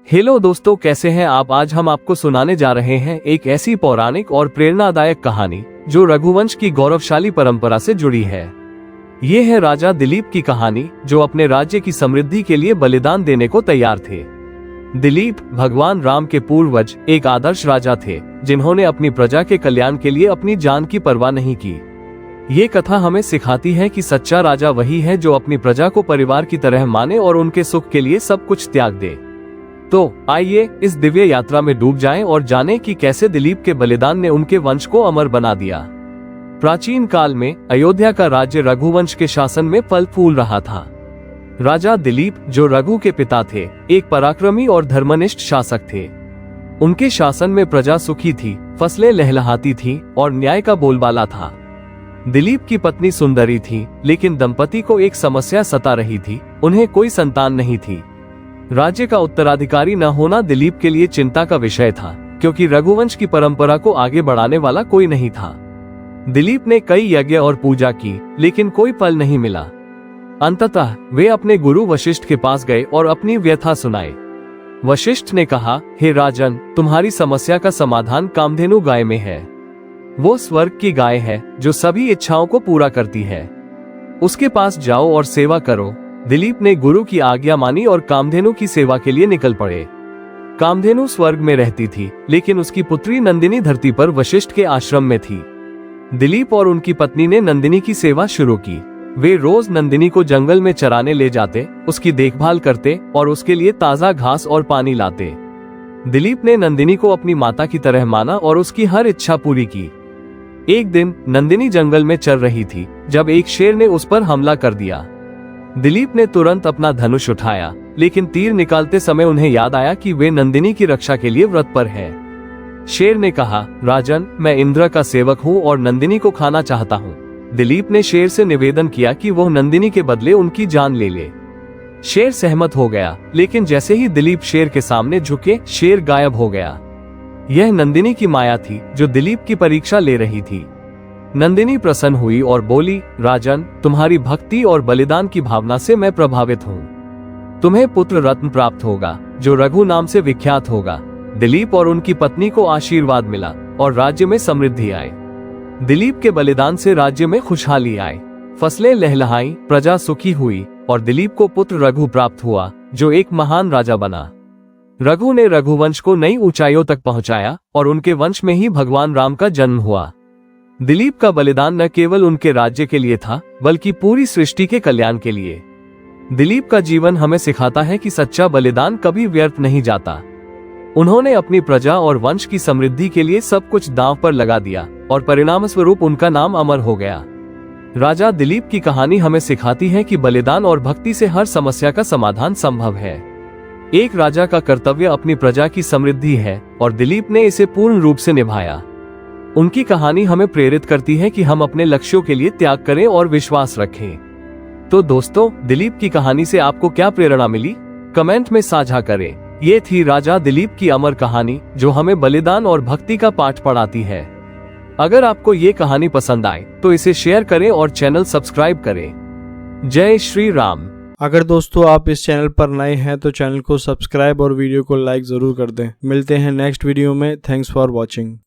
Hello दोस्तों, कैसे हैं आप। आज हम आपको सुनाने जा रहे हैं एक ऐसी पौराणिक और प्रेरणादायक कहानी जो रघुवंश की गौरवशाली परंपरा से जुड़ी है। ये है राजा दिलीप की कहानी, जो अपने राज्य की समृद्धि के लिए बलिदान देने को तैयार थे। दिलीप भगवान राम के पूर्वज एक आदर्श राजा थे, जिन्होंने अपनी प्रजा के कल्याण के लिए अपनी जान की परवाह नहीं की। ये कथा हमें सिखाती है कि सच्चा राजा वही है जो अपनी प्रजा को परिवार की तरह माने और उनके सुख के लिए सब कुछ त्याग दे। तो आइए इस दिव्य यात्रा में डूब जाएं और जानें कि कैसे दिलीप के बलिदान ने उनके वंश को अमर बना दिया। प्राचीन काल में अयोध्या का राज्य रघुवंश के शासन में फल फूल रहा था। राजा दिलीप, जो रघु के पिता थे, एक पराक्रमी और धर्मनिष्ठ शासक थे। उनके शासन में प्रजा सुखी थी, फसलें लहलहाती थीं और न्याय का बोलबाला था। दिलीप की पत्नी सुंदरी थी, लेकिन दंपति को एक समस्या सता रही थी, उन्हें कोई संतान नहीं थी। राज्य का उत्तराधिकारी न होना दिलीप के लिए चिंता का विषय था, क्योंकि रघुवंश की परंपरा को आगे बढ़ाने वाला कोई नहीं था। दिलीप ने कई यज्ञ और पूजा की, लेकिन कोई फल नहीं मिला। अंततः वे अपने गुरु वशिष्ठ के पास गए और अपनी व्यथा सुनाई। वशिष्ठ ने कहा, हे राजन, तुम्हारी समस्या का समाधान कामधेनु गाय में है। वो स्वर्ग की गाय है जो सभी इच्छाओं को पूरा करती है। उसके पास जाओ और सेवा करो। दिलीप ने गुरु की आज्ञा मानी और कामधेनु की सेवा के लिए निकल पड़े। कामधेनु स्वर्ग में रहती थी, लेकिन उसकी पुत्री नंदिनी धरती पर वशिष्ठ के आश्रम में थी। दिलीप और उनकी पत्नी ने नंदिनी की सेवा शुरू की। वे रोज नंदिनी को जंगल में चराने ले जाते, उसकी देखभाल करते और उसके लिए ताजा घास और पानी लाते। दिलीप ने नंदिनी को अपनी माता की तरह माना और उसकी हर इच्छा पूरी की। एक दिन नंदिनी जंगल में चल रही थी, जब एक शेर ने उस पर हमला कर दिया। दिलीप ने तुरंत अपना धनुष उठाया, लेकिन तीर निकालते समय उन्हें याद आया कि वे नंदिनी की रक्षा के लिए व्रत पर हैं। शेर ने कहा, राजन, मैं इंद्र का सेवक हूँ और नंदिनी को खाना चाहता हूँ। दिलीप ने शेर से निवेदन किया कि वह नंदिनी के बदले उनकी जान ले ले। शेर सहमत हो गया, लेकिन जैसे ही दिलीप शेर के सामने झुके, शेर गायब हो गया। यह नंदिनी की माया थी, जो दिलीप की परीक्षा ले रही थी। नंदिनी प्रसन्न हुई और बोली, राजन, तुम्हारी भक्ति और बलिदान की भावना से मैं प्रभावित हूँ। तुम्हें पुत्र रत्न प्राप्त होगा, जो रघु नाम से विख्यात होगा। दिलीप और उनकी पत्नी को आशीर्वाद मिला और राज्य में समृद्धि आई। दिलीप के बलिदान से राज्य में खुशहाली आई, फसलें लहलहाई, प्रजा सुखी हुई और दिलीप को पुत्र रघु प्राप्त हुआ, जो एक महान राजा बना। रघु ने रघुवंश को नई ऊंचाइयों तक पहुंचाया और उनके वंश में ही भगवान राम का जन्म हुआ। दिलीप का बलिदान न केवल उनके राज्य के लिए था, बल्कि पूरी सृष्टि के कल्याण के लिए। दिलीप का जीवन हमें सिखाता है कि सच्चा बलिदान कभी व्यर्थ नहीं जाता। उन्होंने अपनी प्रजा और वंश की समृद्धि के लिए सब कुछ दांव पर लगा दिया और परिणाम स्वरूप उनका नाम अमर हो गया। राजा दिलीप की कहानी हमें सिखाती है कि बलिदान और भक्ति से हर समस्या का समाधान संभव है। एक राजा का कर्तव्य अपनी प्रजा की समृद्धि है और दिलीप ने इसे पूर्ण रूप से निभाया। उनकी कहानी हमें प्रेरित करती है कि हम अपने लक्ष्यों के लिए त्याग करें और विश्वास रखें। तो दोस्तों, दिलीप की कहानी से आपको क्या प्रेरणा मिली, कमेंट में साझा करें। ये थी राजा दिलीप की अमर कहानी, जो हमें बलिदान और भक्ति का पाठ पढ़ाती है। अगर आपको ये कहानी पसंद आए तो इसे शेयर करें और चैनल सब्सक्राइब करें। जय श्री राम। अगर दोस्तों आप इस चैनल पर नए हैं तो चैनल को सब्सक्राइब और वीडियो को लाइक जरूर कर दें। मिलते हैं नेक्स्ट वीडियो में। Thanks for watching.